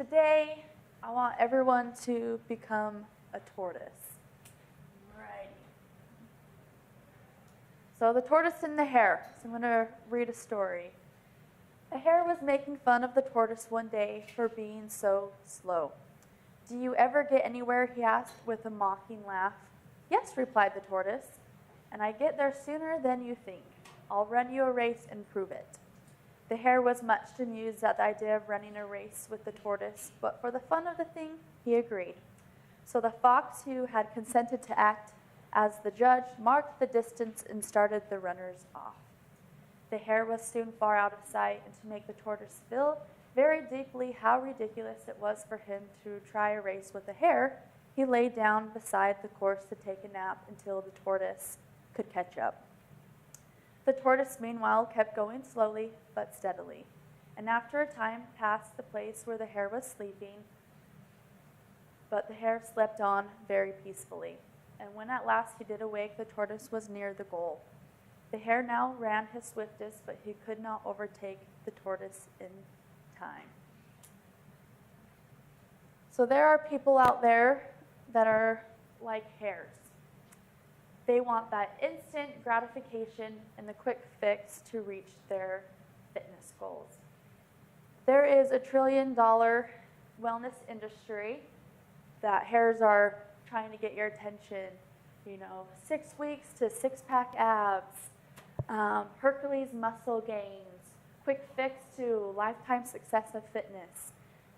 today I want everyone to become a tortoise. Alrighty. So the tortoise and the hare. So I'm going to read a story. The hare was making fun of the tortoise one day for being so slow. "Do you ever get anywhere?" he asked with a mocking laugh. "Yes," replied the tortoise, "and I get there sooner than you think. I'll run you a race and prove it." The hare was much amused at the idea of running a race with the tortoise, but for the fun of the thing, he agreed. So the fox, who had consented to act as the judge, marked the distance and started the runners off. The hare was soon far out of sight, and to make the tortoise feel very deeply how ridiculous it was for him to try a race with a hare, he lay down beside the course to take a nap until the tortoise could catch up. The tortoise, meanwhile, kept going slowly but steadily, and after a time passed the place where the hare was sleeping, but the hare slept on very peacefully, and when at last he did awake, the tortoise was near the goal. The hare now ran his swiftest, but he could not overtake the tortoise in time. So there are people out there that are like hares. They want that instant gratification and the quick fix to reach their fitness goals. There is $1 trillion wellness industry that hares are trying to get your attention. 6 weeks to six-pack abs, Hercules muscle gains, quick fix to lifetime success of fitness.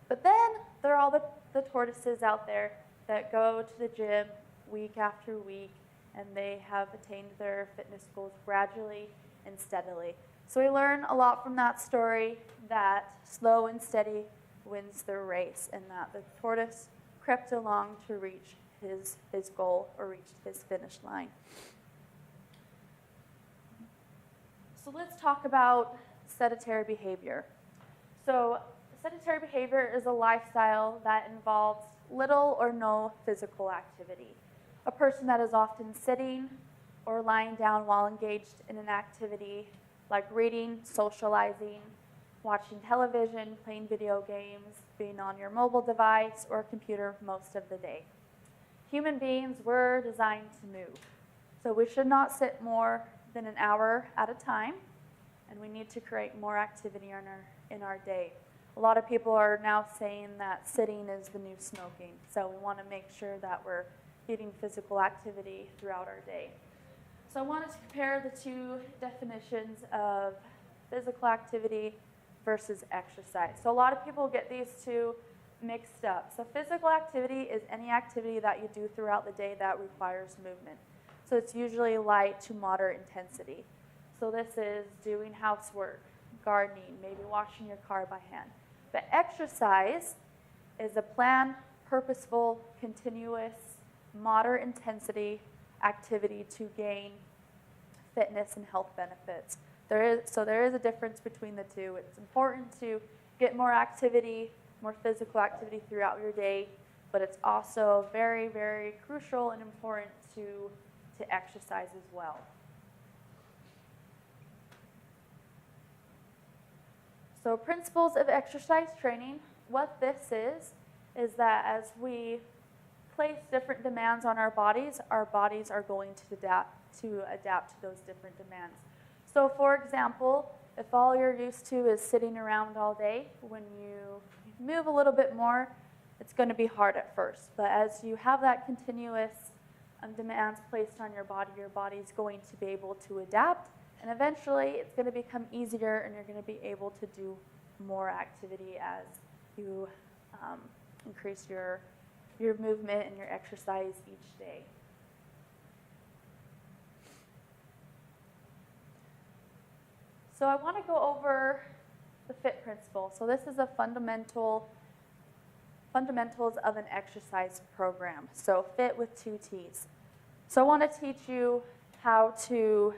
But then there are all the tortoises out there that go to the gym week after week, and they have attained their fitness goals gradually and steadily. So we learn a lot from that story, that slow and steady wins the race, and that the tortoise crept along to reach his goal or reach his finish line. So let's talk about sedentary behavior. So sedentary behavior is a lifestyle that involves little or no physical activity. A person that is often sitting or lying down while engaged in an activity like reading, socializing, watching television, playing video games, being on your mobile device or computer most of the day. Human beings were designed to move, so we should not sit more than an hour at a time, and we need to create more activity in our day. A lot of people are now saying that sitting is the new smoking, so we want to make sure that we're getting physical activity throughout our day. So I wanted to compare the two definitions of physical activity versus exercise. So a lot of people get these two mixed up. So physical activity is any activity that you do throughout the day that requires movement. So it's usually light to moderate intensity. So this is doing housework, gardening, maybe washing your car by hand. But exercise is a planned, purposeful, continuous, moderate intensity activity to gain fitness and health benefits. There is a difference between the two. It's important to get more activity, more physical activity throughout your day, but it's also very, very crucial and important to exercise as well. So principles of exercise training, what this is that as we place different demands on our bodies are going to adapt to those different demands. So for example, if all you're used to is sitting around all day, when you move a little bit more, it's going to be hard at first. But as you have that continuous demands placed on your body's going to be able to adapt, and eventually it's going to become easier and you're going to be able to do more activity as you increase your movement and your exercise each day. So I want to go over the FIT principle. So this is a fundamentals of an exercise program. So FIT with 2 T's. So I want to teach you how to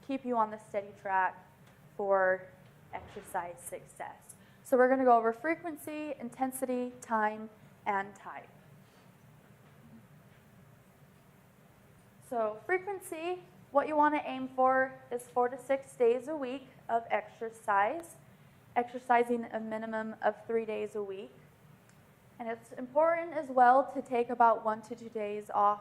keep you on the steady track for exercise success. So we're going to go over frequency, intensity, time, and type. So frequency, what you want to aim for is 4 to 6 days a week of exercise, exercising a minimum of 3 days a week. And it's important as well to take about 1 to 2 days off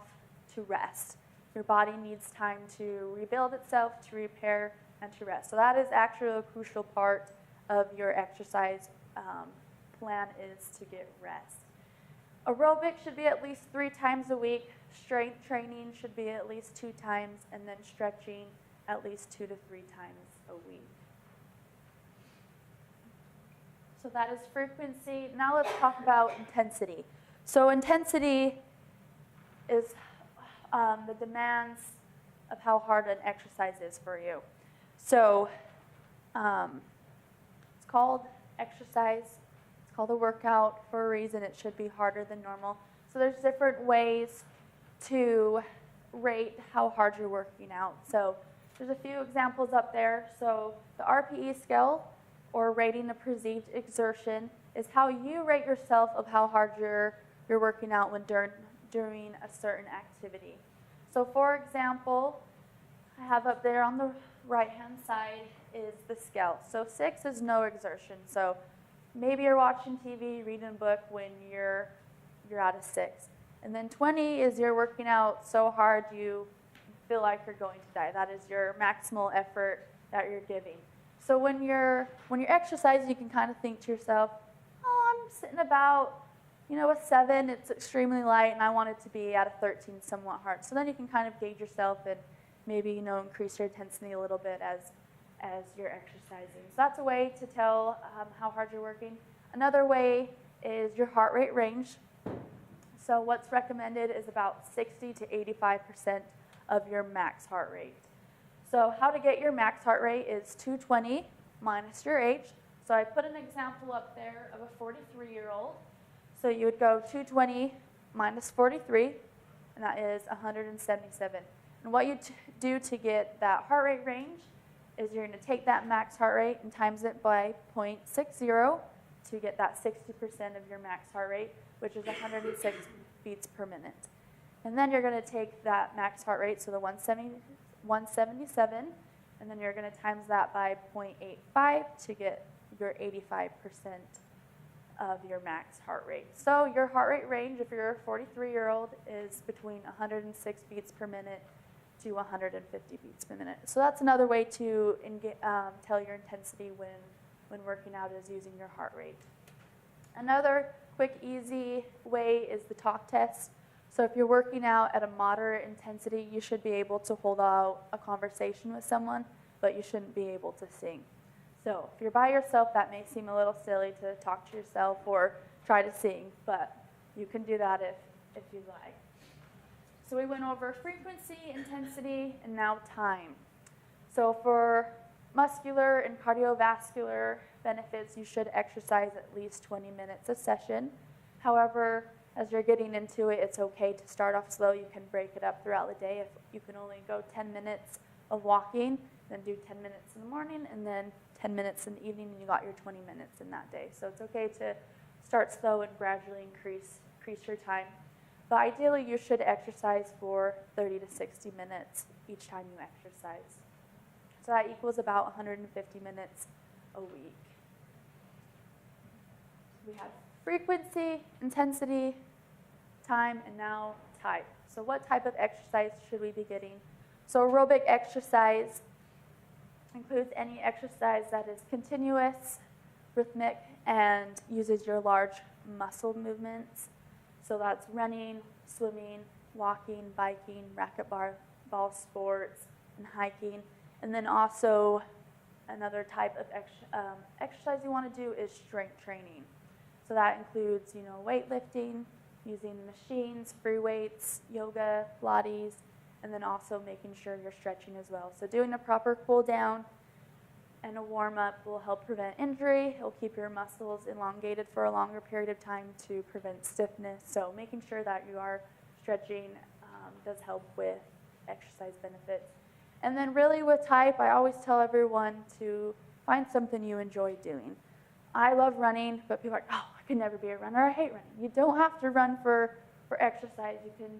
to rest. Your body needs time to rebuild itself, to repair, and to rest. So that is actually a crucial part of your exercise plan, is to get rest. Aerobic should be at least 3 times a week. Strength training should be at least 2 times, and then stretching at least 2 to 3 times a week. So that is frequency. Now let's talk about intensity. So intensity is the demands of how hard an exercise is for you. So it's called exercise. It's called a workout for a reason. It should be harder than normal. So there's different ways to rate how hard you're working out. So there's a few examples up there. So the RPE scale, or rating the perceived exertion, is how you rate yourself of how hard you're working out when during a certain activity. So for example, I have up there on the right-hand side is the scale. So 6 is no exertion. So maybe you're watching TV, reading a book when you're at a 6. And then 20 is you're working out so hard you feel like you're going to die. That is your maximal effort that you're giving. So when you're exercising, you can kind of think to yourself, oh, I'm sitting about, a 7, it's extremely light, and I want it to be at a 13, somewhat hard. So then you can kind of gauge yourself and maybe, increase your intensity a little bit as you're exercising. So that's a way to tell how hard you're working. Another way is your heart rate range. So what's recommended is about 60 to 85% of your max heart rate. So how to get your max heart rate is 220 minus your age. So I put an example up there of a 43-year-old. So you would go 220 minus 43, and that is 177. And what you do to get that heart rate range is you're going to take that max heart rate and times it by 0.60 to get that 60% of your max heart rate, which is 106 beats per minute. And then you're going to take that max heart rate, so the 177, and then you're going to times that by 0.85 to get your 85% of your max heart rate. So your heart rate range, if you're a 43-year-old, is between 106 beats per minute to 150 beats per minute. So that's another way to tell your intensity when working out, is using your heart rate. Another quick, easy way is the talk test. So if you're working out at a moderate intensity, you should be able to hold out a conversation with someone, but you shouldn't be able to sing. So if you're by yourself, that may seem a little silly to talk to yourself or try to sing, but you can do that if you like. So we went over frequency, intensity, and now time. So for muscular and cardiovascular benefits, you should exercise at least 20 minutes a session. However, as you're getting into it, it's okay to start off slow. You can break it up throughout the day. If you can only go 10 minutes of walking, then do 10 minutes in the morning and then 10 minutes in the evening, and you got your 20 minutes in that day. So it's okay to start slow and gradually increase your time. But ideally, you should exercise for 30 to 60 minutes each time you exercise. So that equals about 150 minutes a week. We have frequency, intensity, time, and now type. So what type of exercise should we be getting? So aerobic exercise includes any exercise that is continuous, rhythmic, and uses your large muscle movements. So that's running, swimming, walking, biking, racquetball sports, and hiking. And then also another type of exercise you want to do is strength training. So that includes, weightlifting, using machines, free weights, yoga, Pilates, and then also making sure you're stretching as well. So doing a proper cool down and a warm up will help prevent injury. It'll keep your muscles elongated for a longer period of time to prevent stiffness. So making sure that you are stretching does help with exercise benefits. And then really with type, I always tell everyone to find something you enjoy doing. I love running, but people are like, oh, I could never be a runner. I hate running. You don't have to run for exercise. You can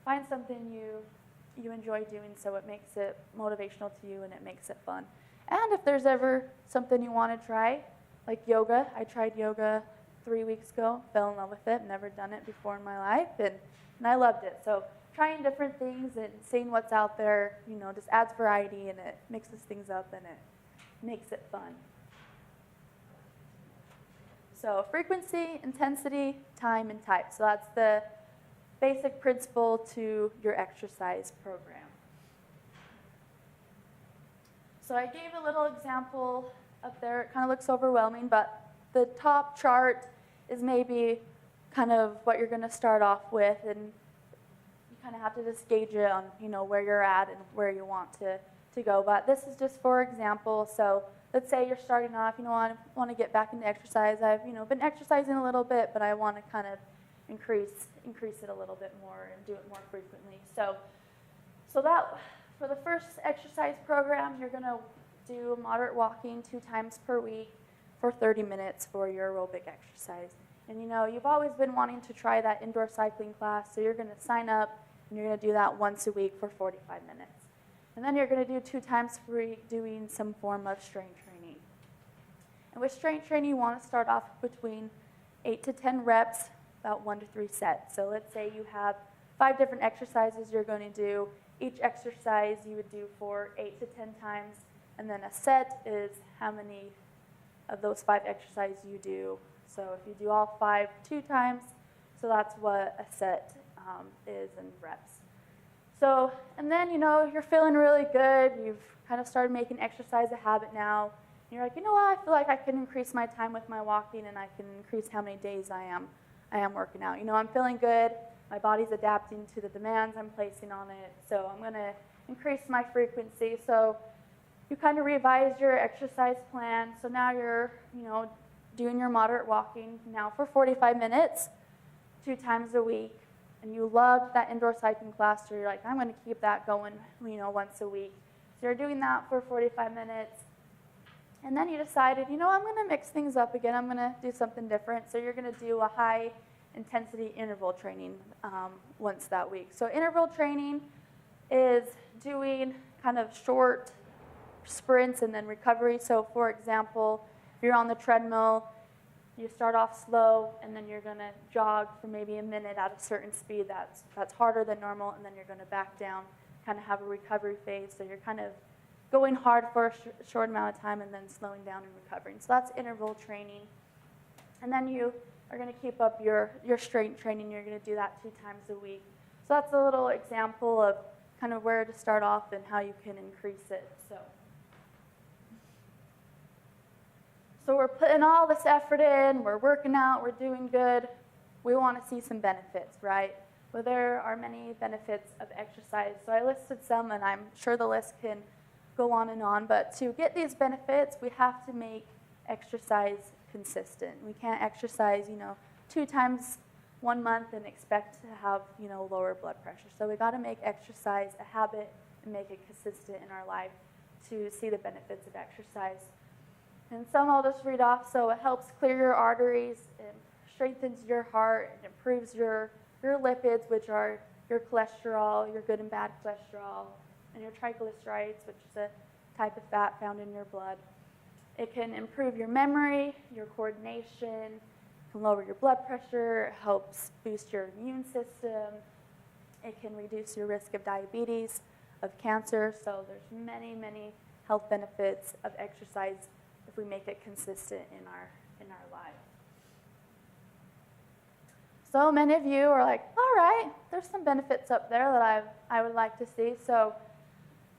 find something you enjoy doing, so it makes it motivational to you and it makes it fun. And if there's ever something you want to try, like yoga, I tried yoga 3 weeks ago, fell in love with it, never done it before in my life, and I loved it. So trying different things and seeing what's out there, just adds variety, and it mixes things up, and it makes it fun. So frequency, intensity, time, and type. So that's the basic principle to your exercise program. So I gave a little example up there. It kind of looks overwhelming, but the top chart is maybe kind of what you're going to start off with, and you kind of have to just gauge it on where you're at and where you want to go. But this is just for example. So let's say you're starting off, I want to get back into exercise. I've been exercising a little bit, but I want to kind of increase it a little bit more and do it more frequently. So that for the first exercise program, you're going to do moderate walking 2 times per week for 30 minutes for your aerobic exercise. And you've always been wanting to try that indoor cycling class, so you're going to sign up and you're going to do that once a week for 45 minutes. And then you're going to do 2 times per week doing some form of strength training. And with strength training, you want to start off between 8 to 10 reps, about 1 to 3 sets. So let's say you have 5 different exercises you're going to do. Each exercise you would do for 8 to 10 times, and then a set is how many of those 5 exercises you do. So if you do all 5 2 times, so that's what a set is in reps. So, and then, you're feeling really good. You've kind of started making exercise a habit now. And you're like, what? I feel like I can increase my time with my walking, and I can increase how many days I am working out. I'm feeling good. My body's adapting to the demands I'm placing on it. So I'm going to increase my frequency. So you kind of revise your exercise plan. So now you're, doing your moderate walking now for 45 minutes, 2 times a week. And you love that indoor cycling class, so you're like, I'm going to keep that going, once a week. So you're doing that for 45 minutes. And then you decided, I'm going to mix things up again. I'm going to do something different. So you're going to do a high-intensity interval training once that week. So interval training is doing kind of short sprints and then recovery. So for example, if you're on the treadmill, you start off slow, and then you're going to jog for maybe a minute at a certain speed that's harder than normal, and then you're going to back down, kind of have a recovery phase. So you're kind of going hard for a short amount of time and then slowing down and recovering. So that's interval training. And then you are going to keep up your strength training. You're going to do that 2 times a week. So that's a little example of kind of where to start off and how you can increase it. So we're putting all this effort in, we're working out, we're doing good. We want to see some benefits, right? Well, there are many benefits of exercise. So I listed some, and I'm sure the list can go on and on. But to get these benefits, we have to make exercise consistent. We can't exercise, 2 times 1 month and expect to have, lower blood pressure. So we got to make exercise a habit and make it consistent in our life to see the benefits of exercise. And some I'll just read off. So it helps clear your arteries, it strengthens your heart, it improves your lipids, which are your cholesterol, your good and bad cholesterol, and your triglycerides, which is a type of fat found in your blood. It can improve your memory, your coordination, can lower your blood pressure, it helps boost your immune system, it can reduce your risk of diabetes, of cancer. So there's many, many health benefits of exercise if we make it consistent in our life. So many of you are like, all right, there's some benefits up there that I would like to see. So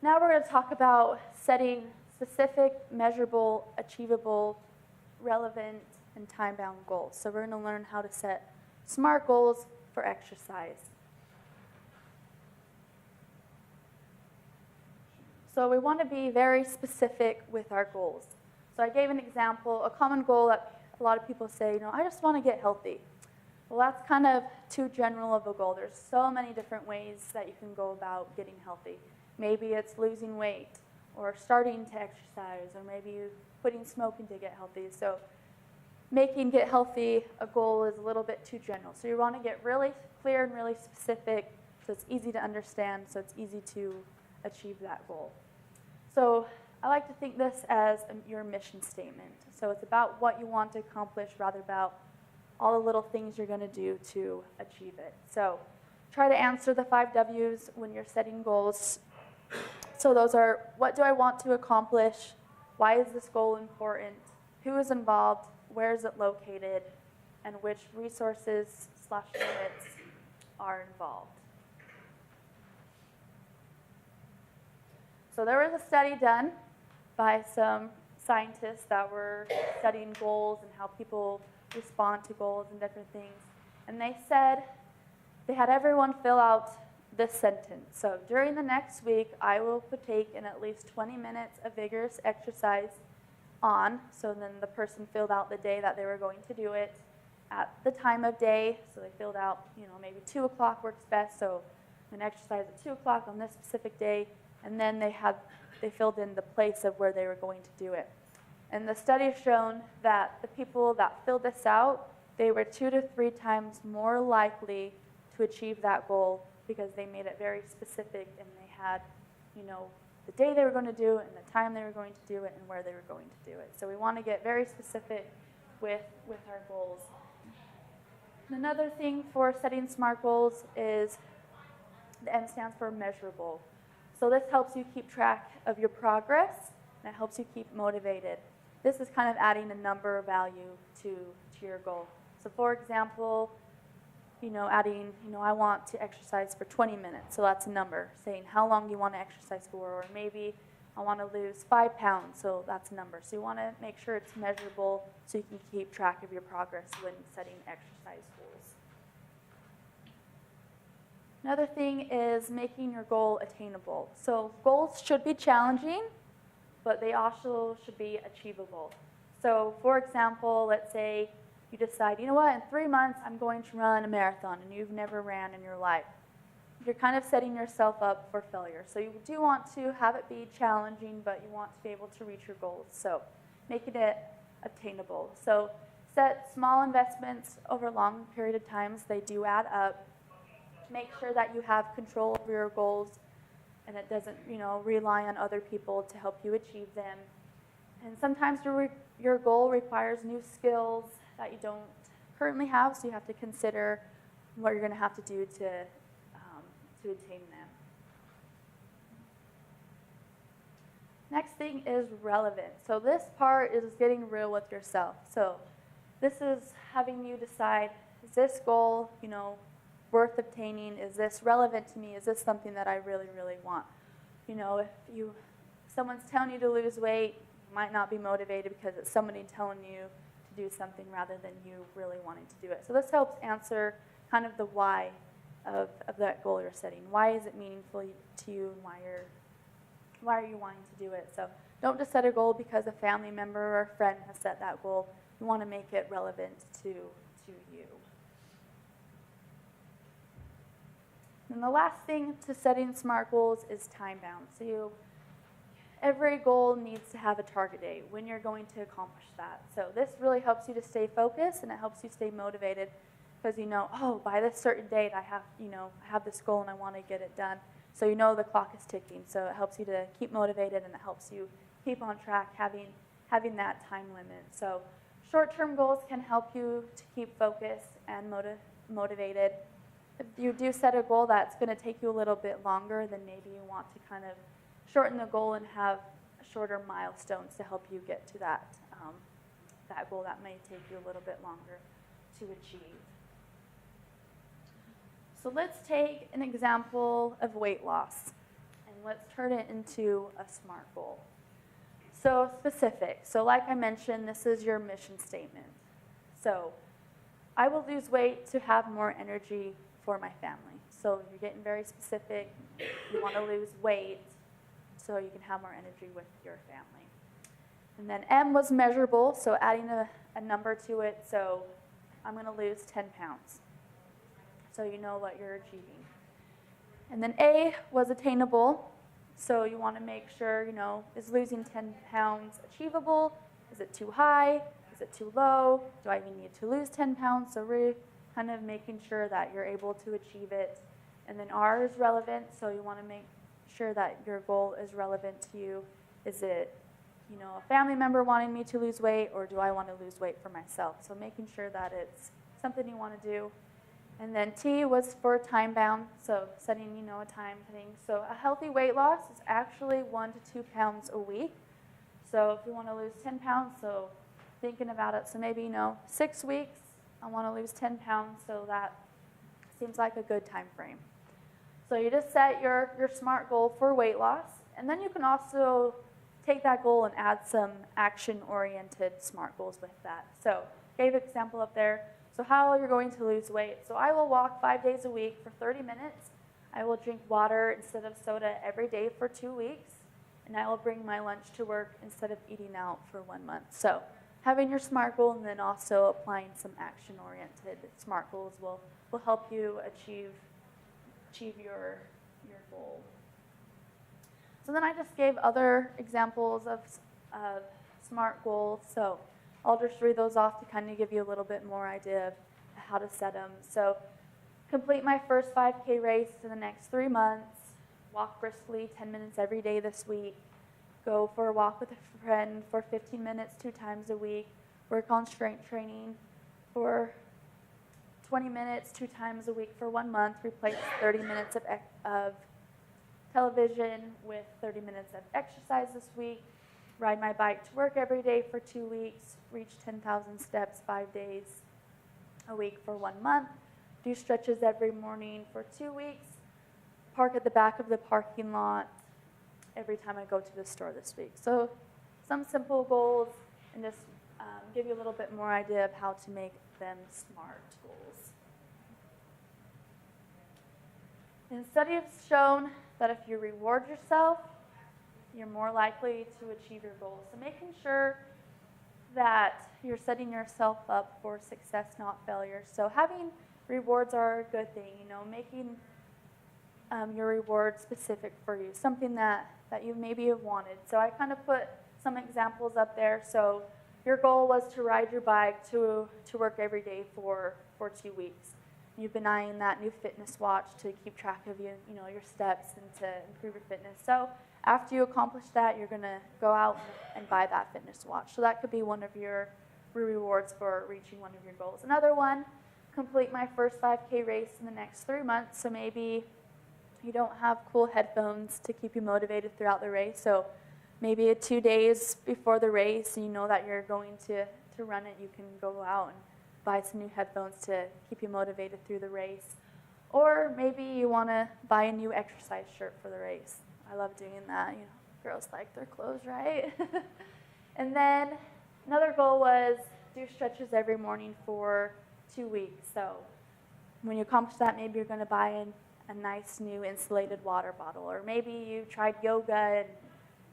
now we're going to talk about setting specific, measurable, achievable, relevant, and time-bound goals. So we're going to learn how to set SMART goals for exercise. So we want to be very specific with our goals. So I gave an example, a common goal that a lot of people say, I just want to get healthy. Well, that's kind of too general of a goal. There's so many different ways that you can go about getting healthy. Maybe it's losing weight, or starting to exercise, or maybe quitting smoking to get healthy. So making get healthy a goal is a little bit too general. So you want to get really clear and really specific so it's easy to understand, so it's easy to achieve that goal. So I like to think this as your mission statement. So it's about what you want to accomplish rather about all the little things you're going to do to achieve it. So try to answer the 5 W's when you're setting goals. So those are, what do I want to accomplish? Why is this goal important? Who is involved? Where is it located? And which resources/limits are involved. So there was a study done by some scientists that were studying goals and how people respond to goals and different things. And they said they had everyone fill out this sentence. So during the next week, I will partake in at least 20 minutes of vigorous exercise on. So then the person filled out the day that they were going to do it, at the time of day. So they filled out, maybe 2 o'clock works best. So I'm going to exercise at 2 o'clock on this specific day. And then they filled in the place of where they were going to do it. And the study has shown that the people that filled this out, they were 2 to 3 times more likely to achieve that goal because they made it very specific and they had, the day they were going to do it and the time they were going to do it and where they were going to do it. So we want to get very specific with our goals. Another thing for setting SMART goals is the M stands for measurable. So this helps you keep track of your progress and it helps you keep motivated. This is kind of adding a number value to your goal. So for example, adding, I want to exercise for 20 minutes. So that's a number, saying how long you want to exercise for, or maybe I want to lose 5 pounds. So that's a number. So you want to make sure it's measurable so you can keep track of your progress when setting exercise goals. Another thing is making your goal attainable. So goals should be challenging, but they also should be achievable. So for example, let's say you decide, in 3 months I'm going to run a marathon and you've never ran in your life. You're kind of setting yourself up for failure. So you do want to have it be challenging, but you want to be able to reach your goals. So making it attainable. So set small investments over a long period of times. They do add up. Make sure that you have control over your goals and it doesn't, rely on other people to help you achieve them. And sometimes your goal requires new skills that you don't currently have, so you have to consider what you're going to have to do to attain them. Next thing is relevant. So this part is getting real with yourself. So this is having you decide, is this goal, worth obtaining? Is this relevant to me? Is this something that I really, really want? If someone's telling you to lose weight, you might not be motivated because it's somebody telling you to do something rather than you really wanting to do it. So this helps answer kind of the why of that goal you're setting. Why is it meaningful to you and why are you wanting to do it? So don't just set a goal because a family member or a friend has set that goal. You want to make it relevant to you. And the last thing to setting SMART goals is time bound. So every goal needs to have a target date when you're going to accomplish that. So this really helps you to stay focused and it helps you stay motivated because by this certain date I have this goal and I want to get it done. So the clock is ticking. So it helps you to keep motivated and it helps you keep on track having that time limit. So short-term goals can help you to keep focused and motivated. If you do set a goal that's going to take you a little bit longer, then maybe you want to kind of shorten the goal and have shorter milestones to help you get to that goal that may take you a little bit longer to achieve. So let's take an example of weight loss, and let's turn it into a SMART goal. So specific. So like I mentioned, this is your mission statement. So I will lose weight to have more energy for my family. So you're getting very specific. You want to lose weight so you can have more energy with your family. And then M was measurable, so adding a number to it. So I'm going to lose 10 pounds. So you know what you're achieving. And then A was attainable. So you want to make sure, is losing 10 pounds achievable? Is it too high? Is it too low? Do I even need to lose 10 pounds? So we're kind of making sure that you're able to achieve it. And then R is relevant. So you want to make sure that your goal is relevant to you. Is it, a family member wanting me to lose weight, or do I want to lose weight for myself? So making sure that it's something you want to do. And then T was for time bound, so setting, a time thing. So a healthy weight loss is actually 1 to 2 pounds a week. So if you want to lose 10 pounds, so thinking about it, so maybe, 6 weeks, I want to lose 10 pounds, so that seems like a good time frame. So you just set your SMART goal for weight loss, and then you can also take that goal and add some action-oriented SMART goals with that. So gave an example up there. So how you're going to lose weight. So I will walk 5 days a week for 30 minutes. I will drink water instead of soda every day for 2 weeks. And I will bring my lunch to work instead of eating out for 1 month. So having your SMART goal and then also applying some action-oriented SMART goals will help you achieve your goal. So then I just gave other examples of SMART goals. So I'll just read those off to kind of give you a little bit more idea of how to set them. So complete my first 5K race in the next 3 months. Walk briskly 10 minutes every day this week. Go for a walk with a friend for 15 minutes 2 times a week. Work on strength training for 20 minutes 2 times a week for 1 month. Replace 30 minutes of television with 30 minutes of exercise this week. Ride my bike to work every day for 2 weeks. Reach 10,000 steps 5 days a week for 1 month. Do stretches every morning for 2 weeks. Park at the back of the parking lot every time I go to the store this week. So some simple goals and just give you a little bit more idea of how to make them SMART goals. And studies have shown that if you reward yourself, you're more likely to achieve your goals. So making sure that you're setting yourself up for success, not failure. So having rewards are a good thing, making your reward specific for you, something that you maybe have wanted. So I kind of put some examples up there. So your goal was to ride your bike to work every day for 2 weeks. You've been eyeing that new fitness watch to keep track of your steps and to improve your fitness. So after you accomplish that, you're going to go out and buy that fitness watch. So that could be one of your rewards for reaching one of your goals. Another one, complete my first 5K race in the next 3 months. So maybe you don't have cool headphones to keep you motivated throughout the race. So maybe 2 days before the race, you know that you're going to run it, you can go out and buy some new headphones to keep you motivated through the race. Or maybe you want to buy a new exercise shirt for the race. I love doing that. Girls like their clothes, right? And then another goal was do stretches every morning for 2 weeks. So when you accomplish that, maybe you're going to buy a nice new insulated water bottle. Or maybe you tried yoga and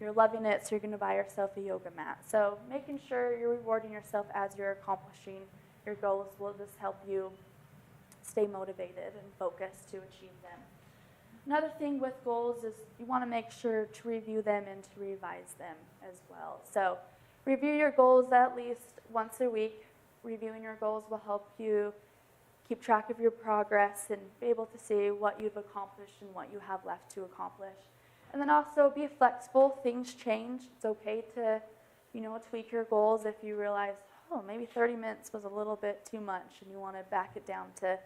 you're loving it, so you're going to buy yourself a yoga mat. So making sure you're rewarding yourself as you're accomplishing your goals will just help you stay motivated and focused to achieve them. Another thing with goals is you want to make sure to review them and to revise them as well. So review your goals at least once a week. Reviewing your goals will help you keep track of your progress and be able to see what you've accomplished and what you have left to accomplish. And then also be flexible. Things change. It's okay to, tweak your goals if you realize, maybe 30 minutes was a little bit too much and you want to back it down to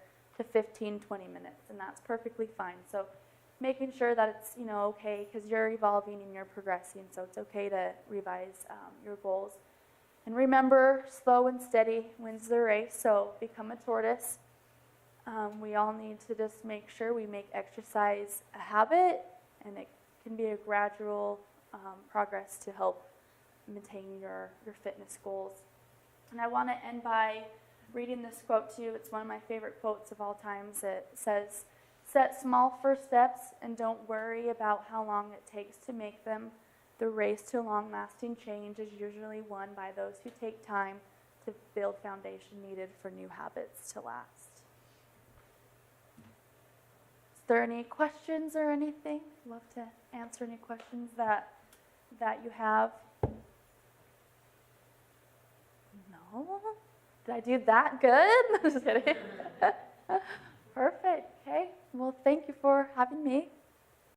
15, 20 minutes, and that's perfectly fine. So making sure that it's, okay, because you're evolving and you're progressing, so it's okay to revise your goals. And remember, slow and steady wins the race, so become a tortoise. We all need to just make sure we make exercise a habit, and it can be a gradual progress to help maintain your fitness goals. And I want to end by reading this quote to you. It's one of my favorite quotes of all times. It says, "Set small first steps and don't worry about how long it takes to make them. The race to long-lasting change is usually won by those who take time to build foundation needed for new habits to last." Is there any questions or anything? I'd love to answer any questions that you have. No? Did I do that good? Just kidding. Perfect. Okay. Well, thank you for having me.